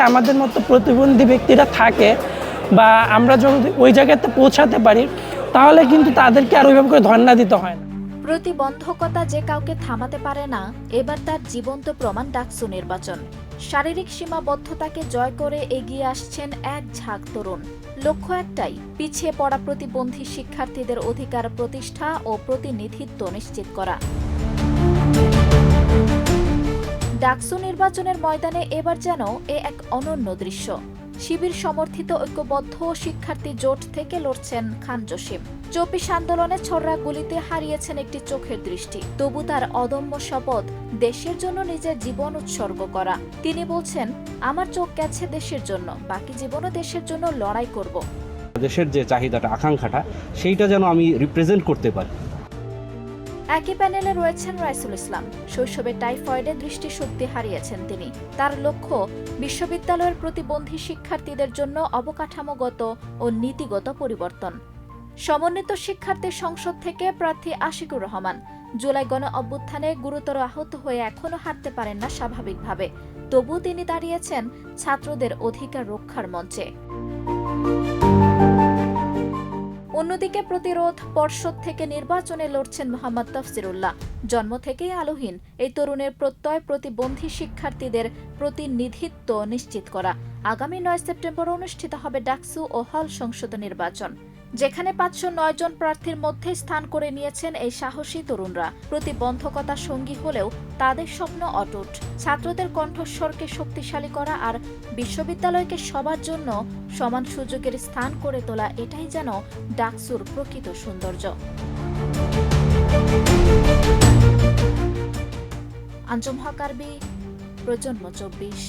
আমাদের মতো প্রতিবন্ধী ব্যক্তিরা থাকে বা আমরা যদি ওই জায়গাতে পৌঁছাতে পারি তাহলে কিন্তু তাদেরকে আর ওইভাবে করে ধর্ণা দিতে হয় না। প্রতিবন্ধকতা যে কাউকে থামাতে পারে না, এবার তার জীবন্ত প্রমাণ ডাকসু নির্বাচন। শারীরিক সীমাবদ্ধতাকে জয় করে এগিয়ে আসছেন এক ঝাঁক তরুণ। লক্ষ্য একটাই, পিছিয়ে পড়া প্রতিবন্ধী শিক্ষার্থীদের অধিকার প্রতিষ্ঠা ও প্রতিনিধিত্ব নিশ্চিত করা। ডাকসু নির্বাচনের ময়দানে এবার যেন এক অনন্য দৃশ্য। শিবির সমর্থিত ঐক্যবদ্ধ শিক্ষার্থী জোট থেকে লড়ছেন খান জসিম। ২৪ আন্দোলনে ছড়া গুলিতে হারিয়েছেন একটি চোখের দৃষ্টি, তবু তার অদম্য শপথ দেশের জন্য নিজের জীবন উৎসর্গ করা। তিনি বলছেন, আমার চোখ গেছে দেশের জন্য, বাকি জীবনও দেশের জন্য লড়াই করব। দেশের যে চাহিদাটা, আকাঙ্ক্ষাটা, সেইটা যেন আমি রিপ্রেজেন্ট করতে পারি। একই প্যানেলে রয়েছেন রাইসুল ইসলাম। শৈশবে টাইফয়েডে দৃষ্টিশক্তি হারিয়েছেন তিনি। তার লক্ষ্য বিশ্ববিদ্যালয়ের প্রতিবন্ধী শিক্ষার্থীদের জন্য অবকাঠামোগত ও নীতিগত পরিবর্তন। সমন্বিত শিক্ষার্থী সংসদ থেকে প্রার্থী আশিকুর রহমান। জুলাই গণ অভ্যুত্থানে গুরুতর আহত হয়ে এখনও হাঁটতে পারেন না স্বাভাবিকভাবে, তবু তিনি দাঁড়িয়েছেন ছাত্রদের অধিকার রক্ষার মঞ্চে। অন্যদিকে প্রতিরোধ পর্ষদ থেকে নির্বাচনে লড়ছেন মোহাম্মদ তফসিরুল্লাহ। জন্ম থেকেই আলোহীন এই তরুণের প্রত্যয় প্রতিবন্ধী শিক্ষার্থীদের প্রতিনিধিত্ব নিশ্চিত করা। আগামী ৯ সেপ্টেম্বর অনুষ্ঠিত হবে ডাকসু ও হল সংসদ নির্বাচন, যেখানে ৫০৯ জন প্রার্থীর মধ্যে স্থান করে নিয়েছেন এই সাহসী তরুণরা। প্রতিবন্ধকতা সঙ্গী হলেও তাদের স্বপ্ন অটুট, ছাত্রদের কণ্ঠস্বরকে শক্তিশালী করা আর বিশ্ববিদ্যালয়কে সবার জন্য সমান সুযোগের স্থান করে তোলা, এটাই যেন ডাকসুর প্রকৃত সৌন্দর্য। আঞ্জুম হক আরবি, প্রজন্ম ২৪।